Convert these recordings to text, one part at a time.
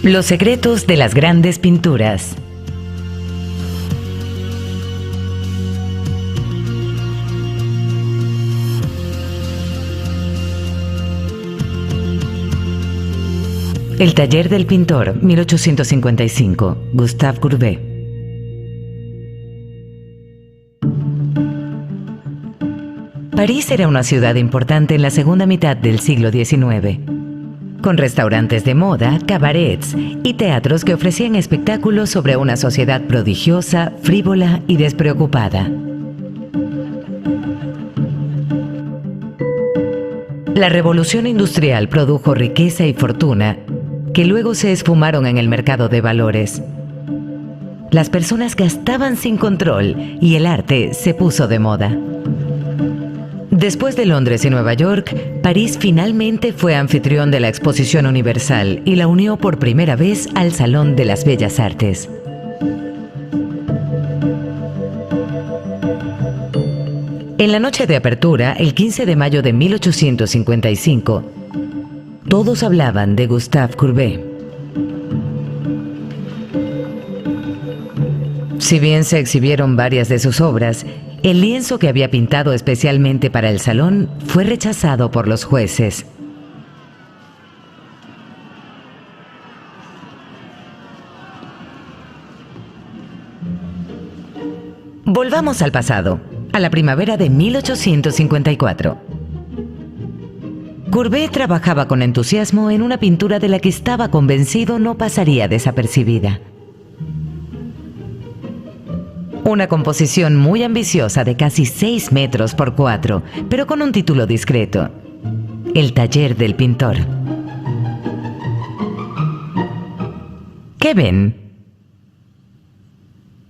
Los secretos de las grandes pinturas. El taller del pintor, 1855, Gustave Courbet. París era una ciudad importante en la segunda mitad del siglo XIX, con restaurantes de moda, cabarets y teatros que ofrecían espectáculos sobre una sociedad prodigiosa, frívola y despreocupada. La revolución industrial produjo riqueza y fortuna que luego se esfumaron en el mercado de valores. Las personas gastaban sin control y el arte se puso de moda. Después de Londres y Nueva York, París finalmente fue anfitrión de la Exposición Universal y la unió por primera vez al Salón de las Bellas Artes. En la noche de apertura, el 15 de mayo de 1855, todos hablaban de Gustave Courbet. Si bien se exhibieron varias de sus obras, el lienzo que había pintado especialmente para el salón fue rechazado por los jueces. Volvamos al pasado, a la primavera de 1854. Courbet trabajaba con entusiasmo en una pintura de la que estaba convencido no pasaría desapercibida. Una composición muy ambiciosa de casi 6 metros por 4, pero con un título discreto: El taller del pintor. ¿Qué ven?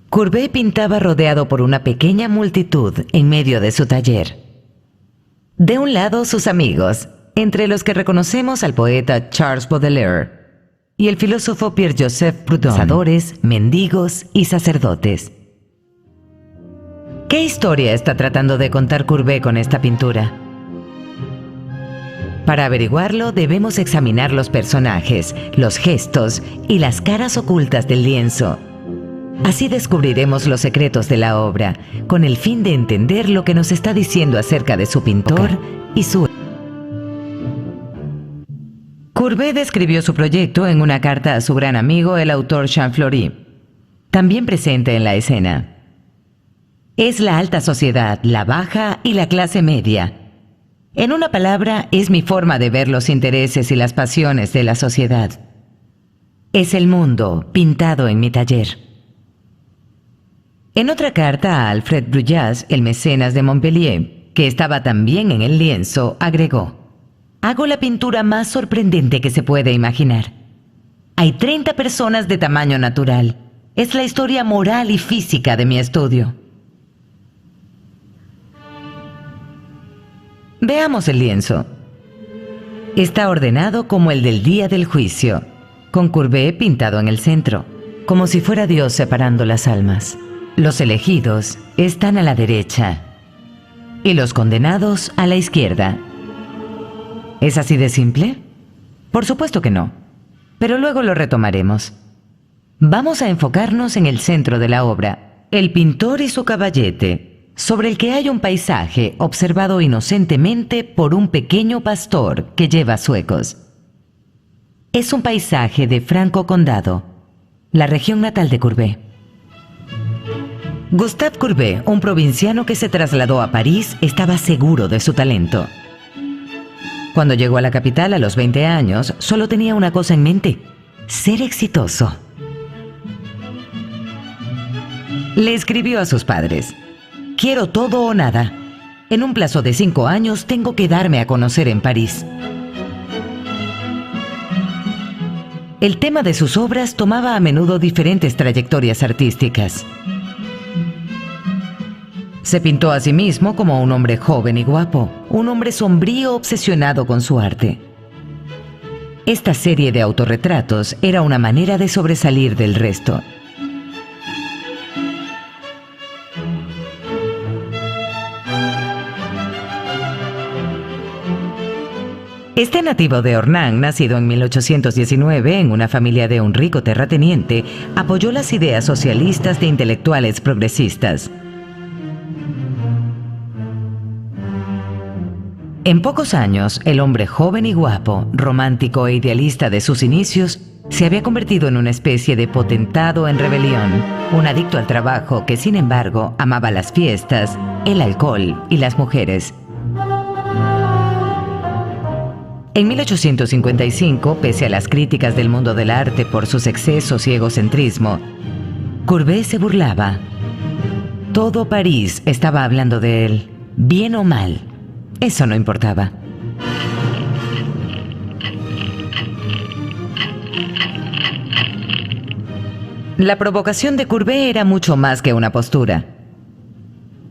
Courbet pintaba rodeado por una pequeña multitud en medio de su taller. De un lado, sus amigos, entre los que reconocemos al poeta Charles Baudelaire y el filósofo Pierre-Joseph Proudhon, cazadores, mendigos y sacerdotes. ¿Qué historia está tratando de contar Courbet con esta pintura? Para averiguarlo, debemos examinar los personajes, los gestos y las caras ocultas del lienzo. Así descubriremos los secretos de la obra, con el fin de entender lo que nos está diciendo acerca de su pintor y su... Courbet describió su proyecto en una carta a su gran amigo, el autor Jean Fleury, también presente en la escena. Es la alta sociedad, la baja y la clase media. En una palabra, es mi forma de ver los intereses y las pasiones de la sociedad. Es el mundo pintado en mi taller. En otra carta a Alfred Bruyas, el mecenas de Montpellier, que estaba también en el lienzo, agregó: hago la pintura más sorprendente que se puede imaginar. Hay 30 personas de tamaño natural. Es la historia moral y física de mi estudio. Veamos el lienzo. Está ordenado como el del día del juicio, con Courbet pintado en el centro, como si fuera Dios separando las almas. Los elegidos están a la derecha y los condenados a la izquierda. ¿Es así de simple? Por supuesto que no, pero luego lo retomaremos. Vamos a enfocarnos en el centro de la obra, el pintor y su caballete, sobre el que hay un paisaje observado inocentemente por un pequeño pastor que lleva zuecos. Es un paisaje de Franco Condado, la región natal de Courbet. Gustave Courbet, un provinciano que se trasladó a París, estaba seguro de su talento. Cuando llegó a la capital a los 20 años, solo tenía una cosa en mente: ser exitoso. Le escribió a sus padres: quiero todo o nada. En un plazo de 5 años tengo que darme a conocer en París. El tema de sus obras tomaba a menudo diferentes trayectorias artísticas. Se pintó a sí mismo como un hombre joven y guapo, un hombre sombrío obsesionado con su arte. Esta serie de autorretratos era una manera de sobresalir del resto. Este nativo de Ornán, nacido en 1819 en una familia de un rico terrateniente, apoyó las ideas socialistas de intelectuales progresistas. En pocos años, el hombre joven y guapo, romántico e idealista de sus inicios, se había convertido en una especie de potentado en rebelión, un adicto al trabajo que, sin embargo, amaba las fiestas, el alcohol y las mujeres. En 1855, pese a las críticas del mundo del arte por sus excesos y egocentrismo, Courbet se burlaba. Todo París estaba hablando de él, bien o mal. Eso no importaba. La provocación de Courbet era mucho más que una postura.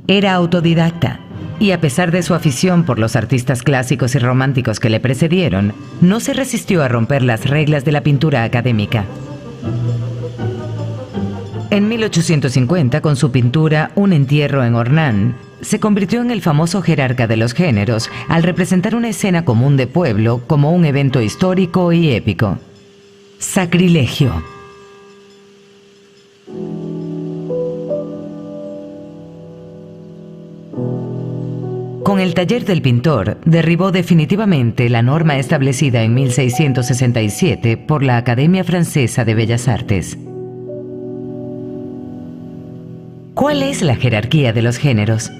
Era autodidacta. Y a pesar de su afición por los artistas clásicos y románticos que le precedieron, no se resistió a romper las reglas de la pintura académica. En 1850, con su pintura Un entierro en Ornán, se convirtió en el famoso jerarca de los géneros al representar una escena común de pueblo como un evento histórico y épico. Sacrilegio. Con el taller del pintor, derribó definitivamente la norma establecida en 1667 por la Academia Francesa de Bellas Artes. ¿Cuál es la jerarquía de los géneros?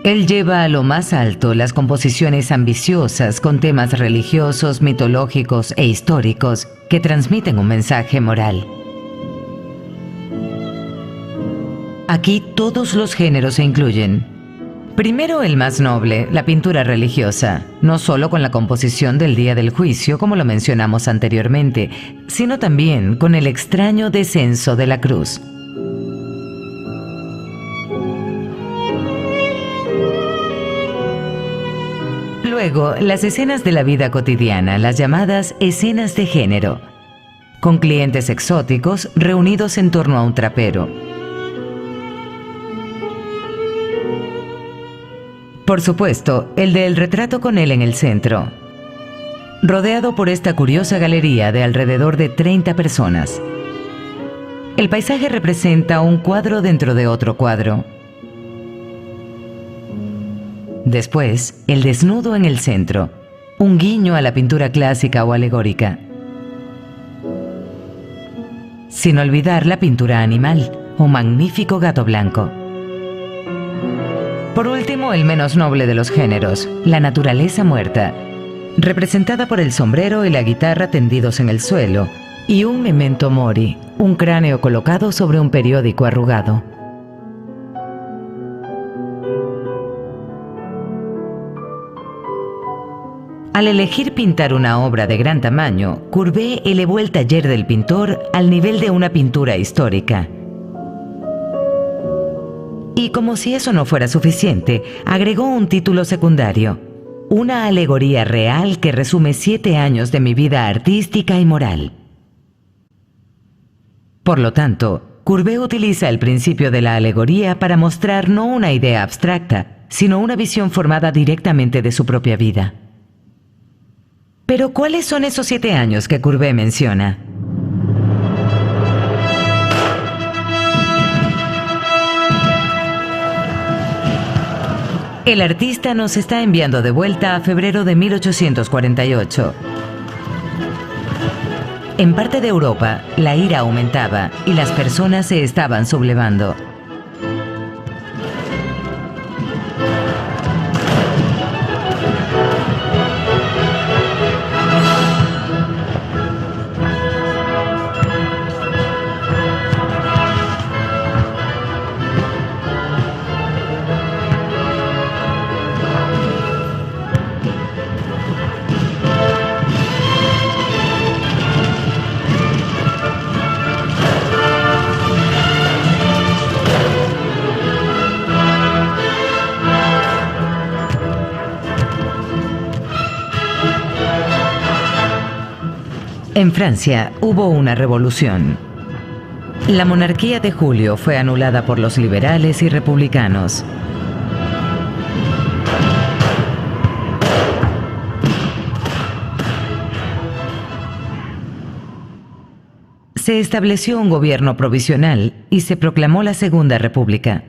Él lleva a lo más alto las composiciones ambiciosas con temas religiosos, mitológicos e históricos que transmiten un mensaje moral. Aquí todos los géneros se incluyen. Primero, el más noble, la pintura religiosa, no solo con la composición del Día del Juicio, como lo mencionamos anteriormente, sino también con el extraño descenso de la cruz. Luego, las escenas de la vida cotidiana, las llamadas escenas de género, con clientes exóticos reunidos en torno a un trapero. Por supuesto, el del retrato con él en el centro, rodeado por esta curiosa galería de alrededor de 30 personas. El paisaje representa un cuadro dentro de otro cuadro. Después, el desnudo en el centro, un guiño a la pintura clásica o alegórica. Sin olvidar la pintura animal, un magnífico gato blanco. Por último, el menos noble de los géneros, la naturaleza muerta, representada por el sombrero y la guitarra tendidos en el suelo, y un memento mori, un cráneo colocado sobre un periódico arrugado. Al elegir pintar una obra de gran tamaño, Courbet elevó el taller del pintor al nivel de una pintura histórica. Y como si eso no fuera suficiente, agregó un título secundario, una alegoría real que resume 7 años de mi vida artística y moral. Por lo tanto, Courbet utiliza el principio de la alegoría para mostrar no una idea abstracta, sino una visión formada directamente de su propia vida. Pero, ¿cuáles son esos 7 años que Courbet menciona? El artista nos está enviando de vuelta a febrero de 1848. En parte de Europa, la ira aumentaba y las personas se estaban sublevando. En Francia hubo una revolución. La monarquía de Julio fue anulada por los liberales y republicanos. se estableció un gobierno provisional y se proclamó la Segunda República.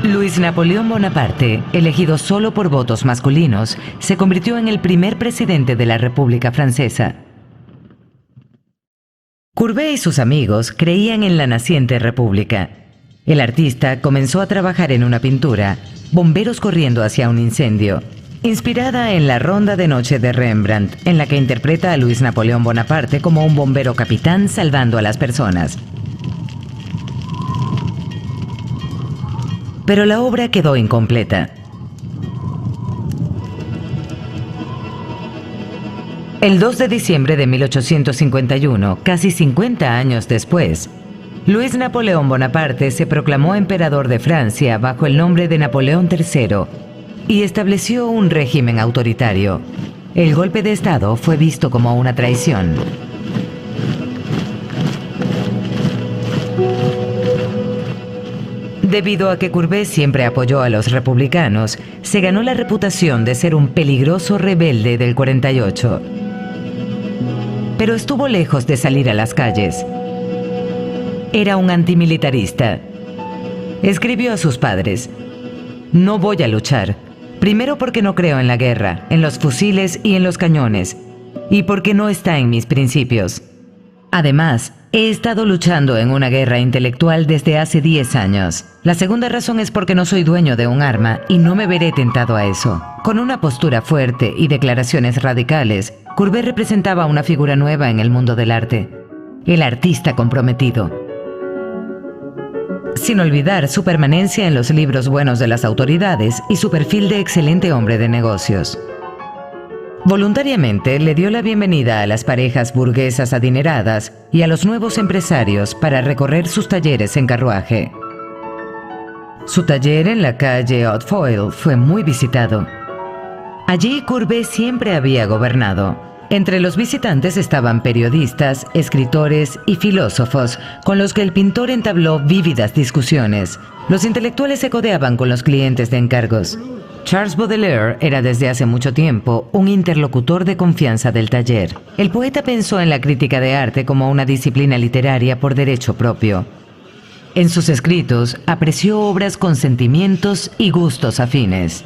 Luis Napoleón Bonaparte, elegido solo por votos masculinos, se convirtió en el primer presidente de la República Francesa. Courbet y sus amigos creían en la naciente república. El artista comenzó a trabajar en una pintura, Bomberos corriendo hacia un incendio, inspirada en la Ronda de Noche de Rembrandt, en la que interpreta a Luis Napoleón Bonaparte como un bombero capitán salvando a las personas. Pero la obra quedó incompleta. El 2 de diciembre de 1851, casi 50 años después, Luis Napoleón Bonaparte se proclamó emperador de Francia bajo el nombre de Napoleón III y estableció un régimen autoritario. El golpe de Estado fue visto como una traición. Debido a que Courbet siempre apoyó a los republicanos, se ganó la reputación de ser un peligroso rebelde del 48. Pero estuvo lejos de salir a las calles. Era un antimilitarista. Escribió a sus padres: "No voy a luchar. Primero porque no creo en la guerra, en los fusiles y en los cañones, y porque no está en mis principios. Además, he estado luchando en una guerra intelectual desde hace 10 años. La segunda razón es porque no soy dueño de un arma y no me veré tentado a eso". Con una postura fuerte y declaraciones radicales, Courbet representaba una figura nueva en el mundo del arte: el artista comprometido. Sin olvidar su permanencia en los libros buenos de las autoridades y su perfil de excelente hombre de negocios. Voluntariamente le dio la bienvenida a las parejas burguesas adineradas y a los nuevos empresarios para recorrer sus talleres en carruaje. Su taller en la calle Hautefeuille fue muy visitado. Allí Courbet siempre había gobernado. Entre los visitantes estaban periodistas, escritores y filósofos con los que el pintor entabló vívidas discusiones. Los intelectuales se codeaban con los clientes de encargos. Charles Baudelaire era desde hace mucho tiempo un interlocutor de confianza del taller. El poeta pensó en la crítica de arte como una disciplina literaria por derecho propio. En sus escritos apreció obras con sentimientos y gustos afines.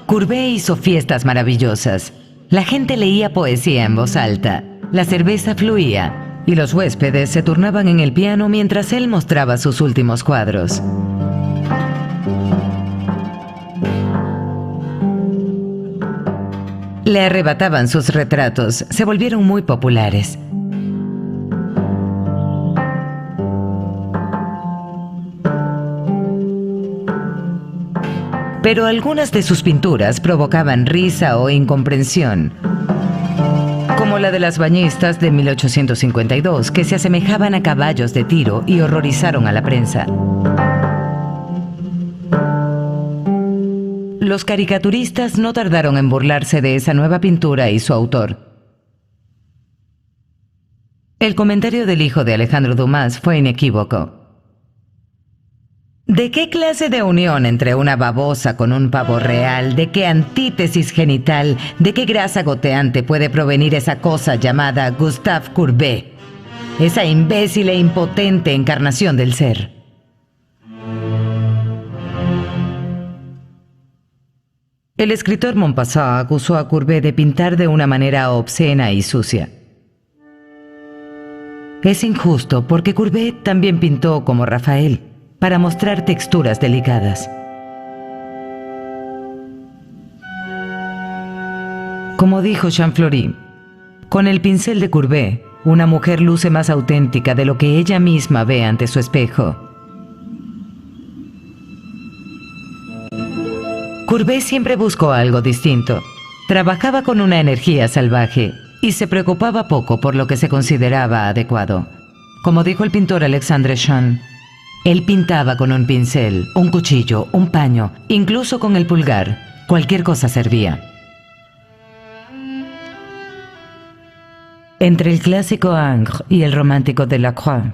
Courbet hizo fiestas maravillosas. La gente leía poesía en voz alta, la cerveza fluía y los huéspedes se turnaban en el piano mientras él mostraba sus últimos cuadros. Le arrebataban sus retratos, se volvieron muy populares. Pero algunas de sus pinturas provocaban risa o incomprensión, como la de las bañistas de 1852, que se asemejaban a caballos de tiro y horrorizaron a la prensa. Los caricaturistas no tardaron en burlarse de esa nueva pintura y su autor. El comentario del hijo de Alejandro Dumas fue inequívoco: ¿de qué clase de unión entre una babosa con un pavo real, de qué antítesis genital, de qué grasa goteante puede provenir esa cosa llamada Gustave Courbet? Esa imbécil e impotente encarnación del ser. El escritor Maupassant acusó a Courbet de pintar de una manera obscena y sucia. Es injusto porque Courbet también pintó como Rafael, para mostrar texturas delicadas. Como dijo Jean Fleury, con el pincel de Courbet, una mujer luce más auténtica de lo que ella misma ve ante su espejo. Courbet siempre buscó algo distinto. Trabajaba con una energía salvaje y se preocupaba poco por lo que se consideraba adecuado. Como dijo el pintor Alexandre Duchamp, él pintaba con un pincel, un cuchillo, un paño, incluso con el pulgar. Cualquier cosa servía. Entre el clásico Ingres y el romántico Delacroix,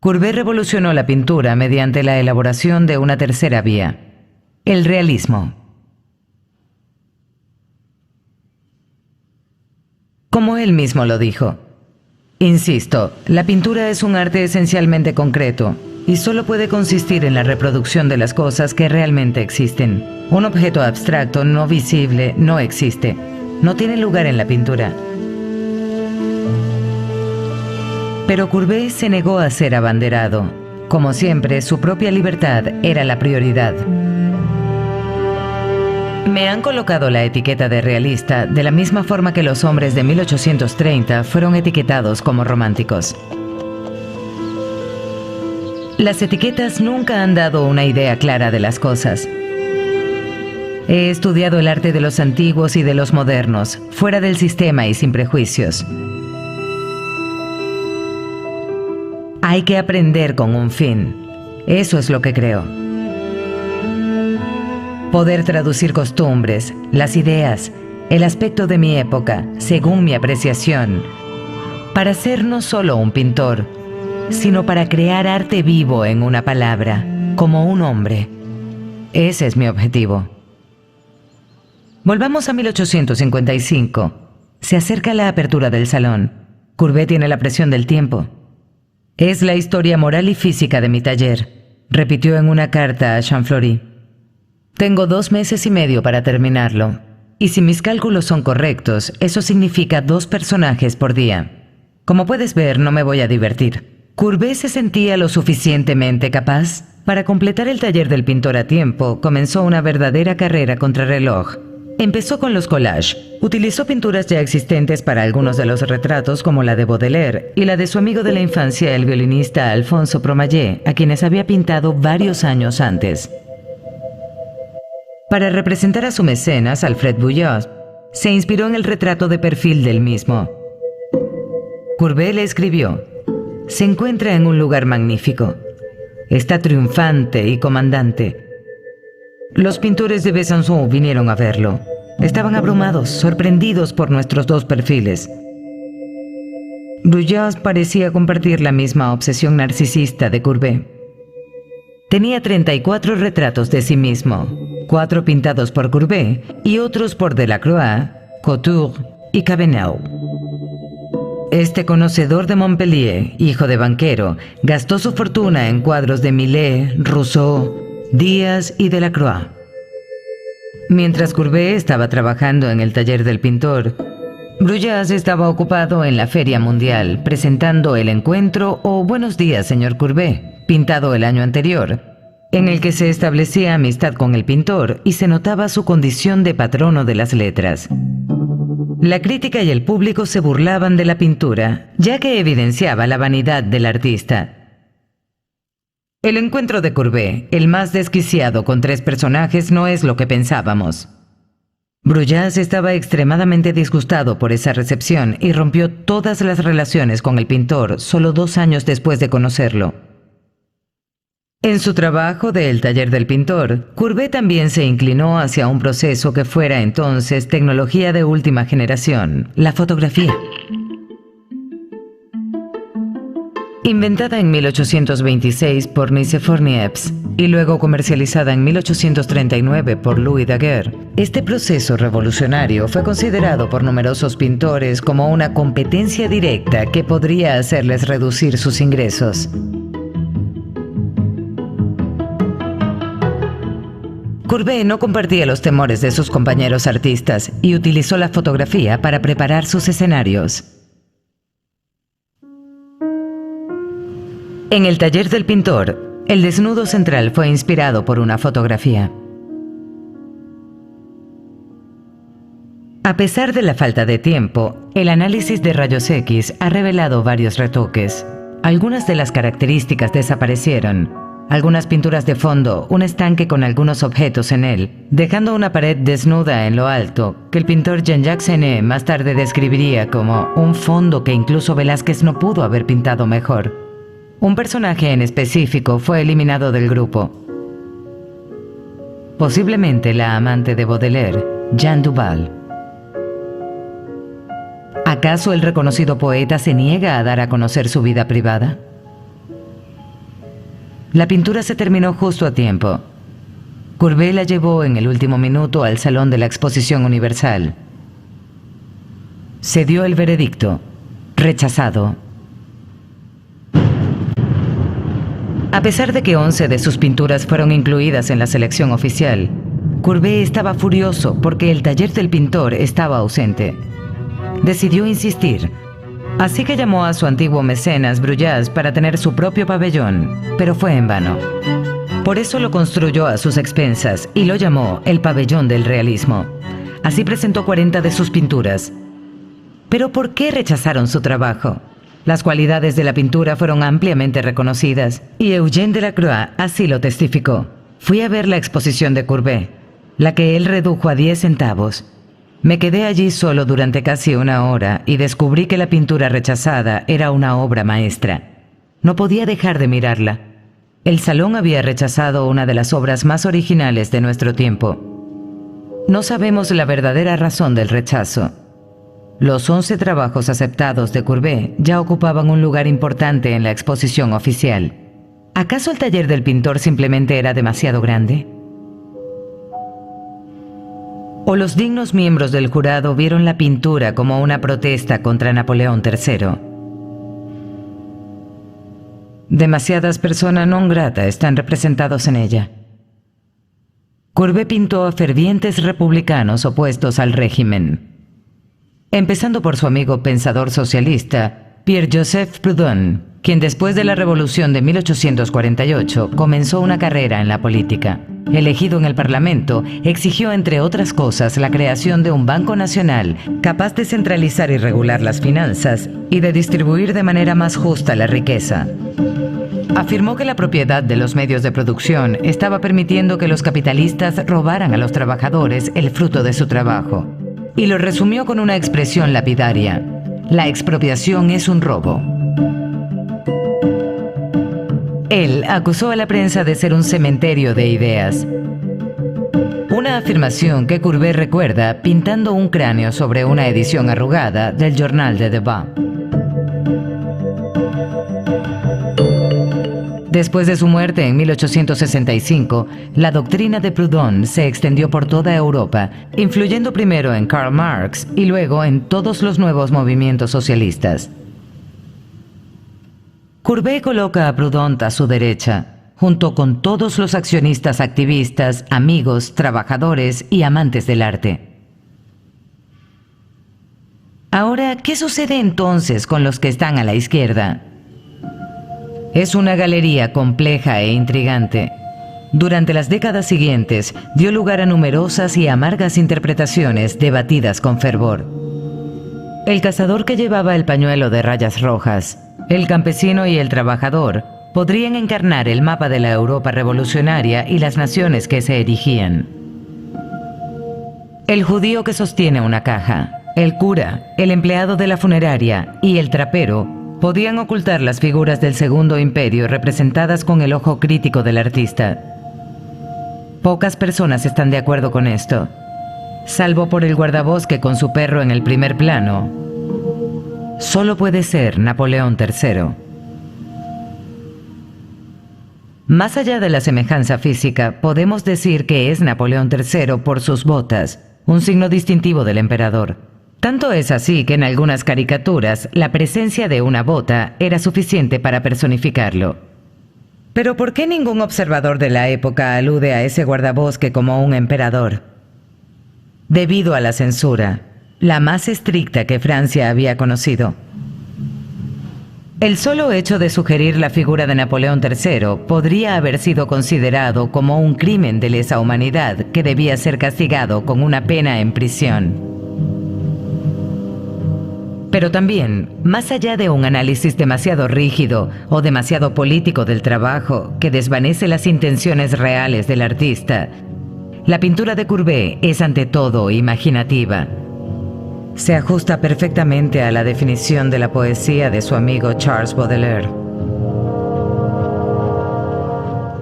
Courbet revolucionó la pintura mediante la elaboración de una tercera vía, el realismo. Como él mismo lo dijo, insisto, la pintura es un arte esencialmente concreto y solo puede consistir en la reproducción de las cosas que realmente existen. Un objeto abstracto, no visible, no existe. No tiene lugar en la pintura. Pero Courbet se negó a ser abanderado. Como siempre, su propia libertad era la prioridad. Me han colocado la etiqueta de realista de la misma forma que los hombres de 1830 fueron etiquetados como románticos. Las etiquetas nunca han dado una idea clara de las cosas. He estudiado el arte de los antiguos y de los modernos, fuera del sistema y sin prejuicios. Hay que aprender con un fin. Eso es lo que creo. Poder traducir costumbres, las ideas, el aspecto de mi época, según mi apreciación, para ser no solo un pintor, sino para crear arte vivo en una palabra, como un hombre. Ese es mi objetivo. Volvamos a 1855. Se acerca la apertura del salón. Courbet tiene la presión del tiempo. Es la historia moral y física de mi taller, repitió en una carta a Champfleury. Tengo 2 meses y medio para terminarlo, y si mis cálculos son correctos, eso significa 2 personajes por día. Como puedes ver, no me voy a divertir. Courbet se sentía lo suficientemente capaz. Para completar el taller del pintor a tiempo, comenzó una verdadera carrera contrarreloj. Empezó con los collages. Utilizó pinturas ya existentes para algunos de los retratos, como la de Baudelaire y la de su amigo de la infancia, el violinista Alfonso Promayet, a quienes había pintado varios años antes. Para representar a su mecenas, Alfred Bouilloz, se inspiró en el retrato de perfil del mismo. Courbet le escribió: «Se encuentra en un lugar magnífico. Está triunfante y comandante. Los pintores de Besançon vinieron a verlo. Estaban abrumados, sorprendidos por nuestros 2 perfiles». Bouilloz parecía compartir la misma obsesión narcisista de Courbet. Tenía 34 retratos de sí mismo, 4 pintados por Courbet y otros por Delacroix, Couture y Cabanel. Este conocedor de Montpellier, hijo de banquero, gastó su fortuna en cuadros de Millet, Rousseau, Díaz y Delacroix. Mientras Courbet estaba trabajando en el taller del pintor, Bouilloz estaba ocupado en la Feria Mundial, presentando El Encuentro o Buenos días, señor Courbet, pintado el año anterior, en el que se establecía amistad con el pintor y se notaba su condición de patrono de las letras. La crítica y el público se burlaban de la pintura, ya que evidenciaba la vanidad del artista. El encuentro de Courbet, el más desquiciado con 3 personajes, no es lo que pensábamos. Bouilloz estaba extremadamente disgustado por esa recepción y rompió todas las relaciones con el pintor solo 2 años después de conocerlo. En su trabajo de El taller del pintor, Courbet también se inclinó hacia un proceso que fuera entonces tecnología de última generación, la fotografía. Inventada en 1826 por Nicéphore Niepce y luego comercializada en 1839 por Louis Daguerre, este proceso revolucionario fue considerado por numerosos pintores como una competencia directa que podría hacerles reducir sus ingresos. Courbet no compartía los temores de sus compañeros artistas y utilizó la fotografía para preparar sus escenarios. En El taller del pintor, el desnudo central fue inspirado por una fotografía. A pesar de la falta de tiempo, el análisis de rayos X ha revelado varios retoques. Algunas de las características desaparecieron. Algunas pinturas de fondo, un estanque con algunos objetos en él, dejando una pared desnuda en lo alto, que el pintor Jean-Jacques Senney más tarde describiría como un fondo que incluso Velázquez no pudo haber pintado mejor. Un personaje en específico fue eliminado del grupo. Posiblemente la amante de Baudelaire, Jeanne Duval. ¿Acaso el reconocido poeta se niega a dar a conocer su vida privada? La pintura se terminó justo a tiempo. Courbet la llevó en el último minuto al Salón de la Exposición Universal. Se dio el veredicto: rechazado. A pesar de que 11 de sus pinturas fueron incluidas en la selección oficial, Courbet estaba furioso porque el taller del pintor estaba ausente. Decidió insistir, así que llamó a su antiguo mecenas Bruyas para tener su propio pabellón, pero fue en vano. Por eso lo construyó a sus expensas y lo llamó el Pabellón del Realismo. Así presentó 40 de sus pinturas. ¿Pero por qué rechazaron su trabajo? Las cualidades de la pintura fueron ampliamente reconocidas y Eugène Delacroix así lo testificó. Fui a ver la exposición de Courbet, la que él redujo a 10 centavos. Me quedé allí solo durante casi una hora y descubrí que la pintura rechazada era una obra maestra. No podía dejar de mirarla. El salón había rechazado una de las obras más originales de nuestro tiempo. No sabemos la verdadera razón del rechazo. Los 11 trabajos aceptados de Courbet ya ocupaban un lugar importante en la exposición oficial. ¿Acaso el taller del pintor simplemente era demasiado grande? ¿O los dignos miembros del jurado vieron la pintura como una protesta contra Napoleón III? Demasiadas personas non grata están representados en ella. Courbet pintó a fervientes republicanos opuestos al régimen, empezando por su amigo pensador socialista, Pierre-Joseph Proudhon, quien después de la Revolución de 1848 comenzó una carrera en la política. Elegido en el Parlamento, exigió, entre otras cosas, la creación de un banco nacional capaz de centralizar y regular las finanzas y de distribuir de manera más justa la riqueza. Afirmó que la propiedad de los medios de producción estaba permitiendo que los capitalistas robaran a los trabajadores el fruto de su trabajo, y lo resumió con una expresión lapidaria: la expropiación es un robo. Él acusó a la prensa de ser un cementerio de ideas. Una afirmación que Courbet recuerda pintando un cráneo sobre una edición arrugada del Journal de Debat. Después de su muerte en 1865, la doctrina de Proudhon se extendió por toda Europa, influyendo primero en Karl Marx y luego en todos los nuevos movimientos socialistas. Courbet coloca a Proudhon a su derecha, junto con todos los accionistas activistas, amigos, trabajadores y amantes del arte. Ahora, ¿qué sucede entonces con los que están a la izquierda? Es una galería compleja e intrigante. Durante las décadas siguientes, dio lugar a numerosas y amargas interpretaciones debatidas con fervor. El cazador que llevaba el pañuelo de rayas rojas, el campesino y el trabajador podrían encarnar el mapa de la Europa revolucionaria y las naciones que se erigían. El judío que sostiene una caja, el cura, el empleado de la funeraria y el trapero podían ocultar las figuras del Segundo Imperio representadas con el ojo crítico del artista. Pocas personas están de acuerdo con esto, salvo por el guardabosque con su perro en el primer plano. Solo puede ser Napoleón III. Más allá de la semejanza física, podemos decir que es Napoleón III por sus botas, un signo distintivo del emperador. Tanto es así que en algunas caricaturas la presencia de una bota era suficiente para personificarlo. Pero ¿por qué ningún observador de la época alude a ese guardabosque como un emperador? Debido a la censura, la más estricta que Francia había conocido. El solo hecho de sugerir la figura de Napoleón III podría haber sido considerado como un crimen de lesa humanidad que debía ser castigado con una pena en prisión. Pero también, más allá de un análisis demasiado rígido o demasiado político del trabajo que desvanece las intenciones reales del artista, la pintura de Courbet es ante todo imaginativa. Se ajusta perfectamente a la definición de la poesía de su amigo Charles Baudelaire.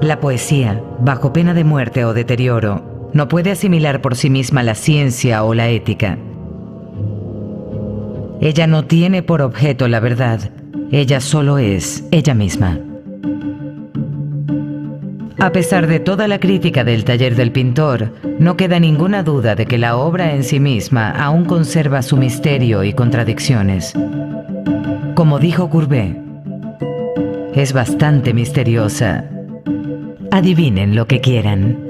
La poesía, bajo pena de muerte o deterioro, no puede asimilar por sí misma la ciencia o la ética. Ella no tiene por objeto la verdad, ella solo es ella misma. A pesar de toda la crítica del taller del pintor, no queda ninguna duda de que la obra en sí misma aún conserva su misterio y contradicciones. Como dijo Courbet, es bastante misteriosa. Adivinen lo que quieran.